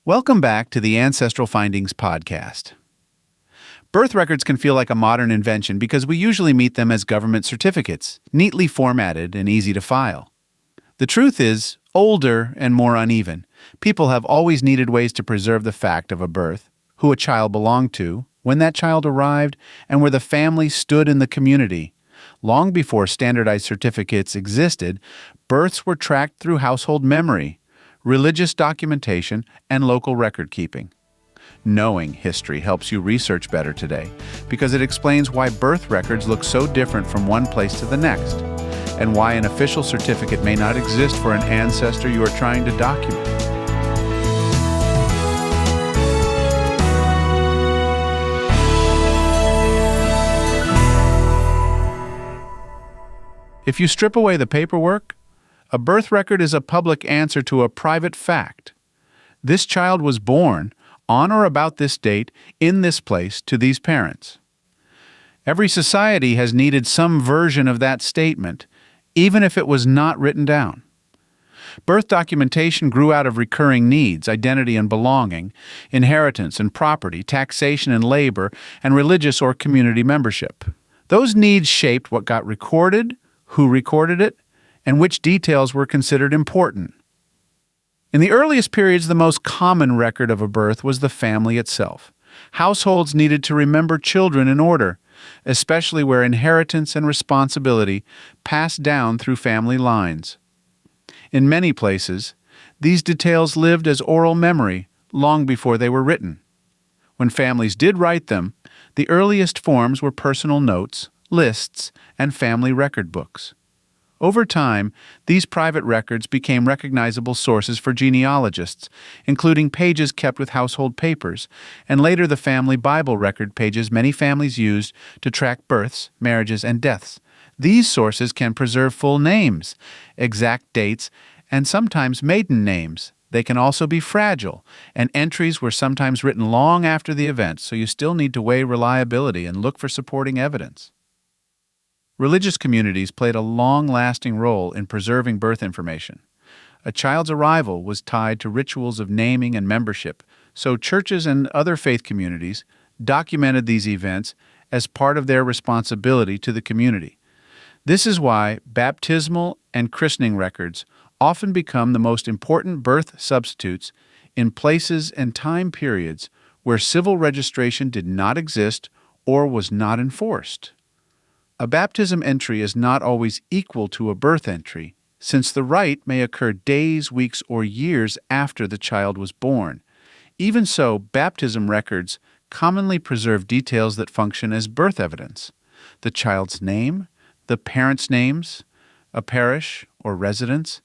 Welcome back to the Ancestral Findings podcast. Birth records can feel like a modern invention because we usually meet them as government certificates, neatly formatted and easy to file. The truth is, older and more uneven. People have always needed ways to preserve the fact of a birth, who a child belonged to, when that child arrived, and where the family stood in the community. Long before standardized certificates existed, births were tracked through household memory, religious documentation, and local record keeping. Knowing history helps you research better today because it explains why birth records look so different from one place to the next, and why an official certificate may not exist for an ancestor you are trying to document. If you strip away the paperwork, a birth record is a public answer to a private fact. This child was born on or about this date in this place to these parents. Every society has needed some version of that statement, even if it was not written down. Birth documentation grew out of recurring needs, identity and belonging, inheritance and property, taxation and labor, and religious or community membership. Those needs shaped what got recorded, who recorded it, and which details were considered important. In the earliest periods, the most common record of a birth was the family itself. Households needed to remember children in order, especially where inheritance and responsibility passed down through family lines. In many places, these details lived as oral memory long before they were written. When families did write them, the earliest forms were personal notes, lists, and family record books. Over time, these private records became recognizable sources for genealogists, including pages kept with household papers, and later the family Bible record pages many families used to track births, marriages, and deaths. These sources can preserve full names, exact dates, and sometimes maiden names. They can also be fragile, and entries were sometimes written long after the event, so you still need to weigh reliability and look for supporting evidence. Religious communities played a long-lasting role in preserving birth information. A child's arrival was tied to rituals of naming and membership, so churches and other faith communities documented these events as part of their responsibility to the community. This is why baptismal and christening records often become the most important birth substitutes in places and time periods where civil registration did not exist or was not enforced. A baptism entry is not always equal to a birth entry, since the rite may occur days, weeks, or years after the child was born. Even so, baptism records commonly preserve details that function as birth evidence: the child's name, the parents' names, a parish or residence,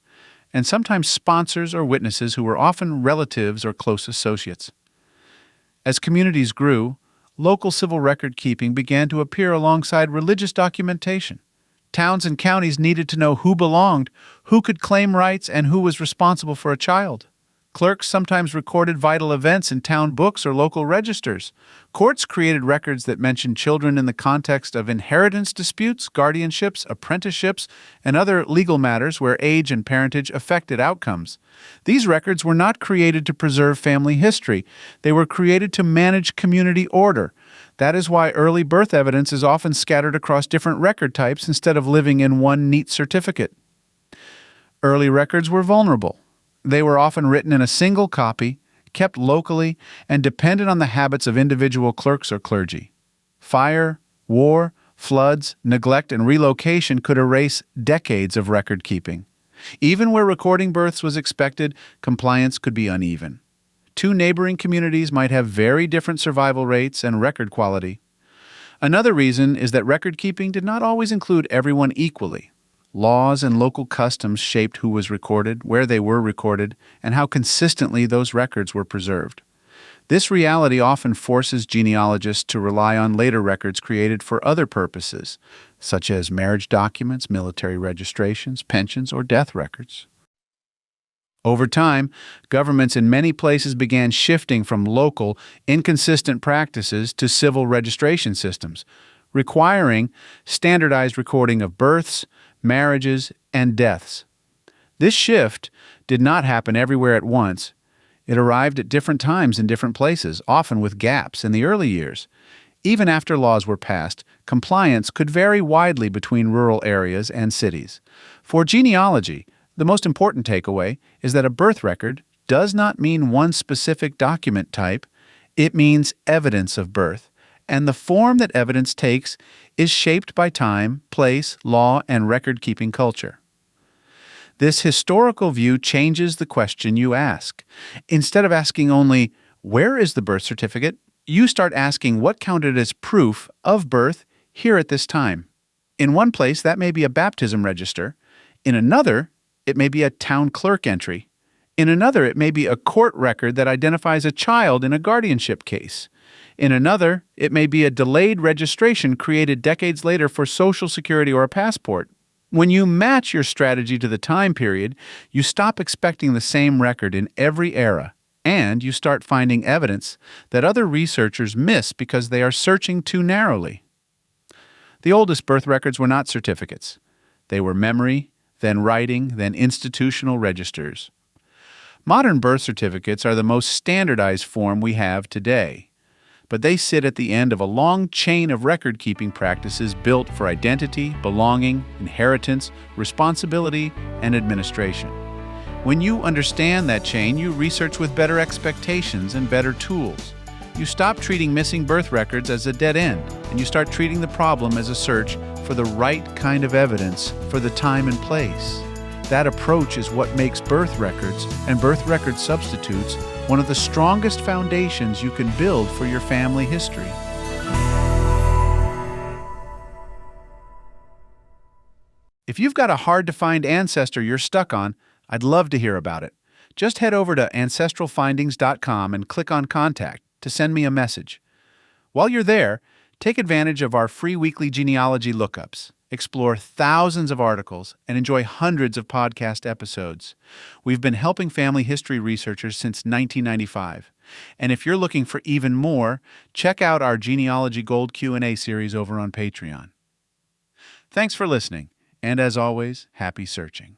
and sometimes sponsors or witnesses who were often relatives or close associates. As communities grew, local civil record keeping began to appear alongside religious documentation. Towns and counties needed to know who belonged, who could claim rights, and who was responsible for a child. Clerks sometimes recorded vital events in town books or local registers. Courts created records that mentioned children in the context of inheritance disputes, guardianships, apprenticeships, and other legal matters where age and parentage affected outcomes. These records were not created to preserve family history. They were created to manage community order. That is why early birth evidence is often scattered across different record types instead of living in one neat certificate. Early records were vulnerable. They were often written in a single copy, kept locally, and depended on the habits of individual clerks or clergy. Fire, war, floods, neglect, and relocation could erase decades of record keeping. Even where recording births was expected, compliance could be uneven. Two neighboring communities might have very different survival rates and record quality. Another reason is that record keeping did not always include everyone equally. Laws and local customs shaped who was recorded, where they were recorded, and how consistently those records were preserved. This reality often forces genealogists to rely on later records created for other purposes, such as marriage documents, military registrations, pensions, or death records. Over time, governments in many places began shifting from local, inconsistent practices to civil registration systems, requiring standardized recording of births, marriages, and deaths. This shift did not happen everywhere at once. It arrived at different times in different places, often with gaps in the early years. Even after laws were passed, compliance could vary widely between rural areas and cities. For genealogy, the most important takeaway is that a birth record does not mean one specific document type. It means evidence of birth, and the form that evidence takes is shaped by time, place, law, and record-keeping culture. This historical view changes the question you ask. Instead of asking only, "Where is the birth certificate?" you start asking what counted as proof of birth here at this time. In one place, that may be a baptism register. In another, it may be a town clerk entry. In another, it may be a court record that identifies a child in a guardianship case. In another, it may be a delayed registration created decades later for Social Security or a passport. When you match your strategy to the time period, you stop expecting the same record in every era, and you start finding evidence that other researchers miss because they are searching too narrowly. The oldest birth records were not certificates. They were memory, then writing, then institutional registers. Modern birth certificates are the most standardized form we have today, but they sit at the end of a long chain of record-keeping practices built for identity, belonging, inheritance, responsibility, and administration. When you understand that chain, you research with better expectations and better tools. You stop treating missing birth records as a dead end, and you start treating the problem as a search for the right kind of evidence for the time and place. That approach is what makes birth records and birth record substitutes one of the strongest foundations you can build for your family history. If you've got a hard-to-find ancestor you're stuck on, I'd love to hear about it. Just head over to ancestralfindings.com and click on Contact to send me a message. While you're there, take advantage of our free weekly genealogy lookups. Explore thousands of articles, and enjoy hundreds of podcast episodes. We've been helping family history researchers since 1995. And if you're looking for even more, check out our Genealogy Gold Q&A series over on Patreon. Thanks for listening, and as always, happy searching.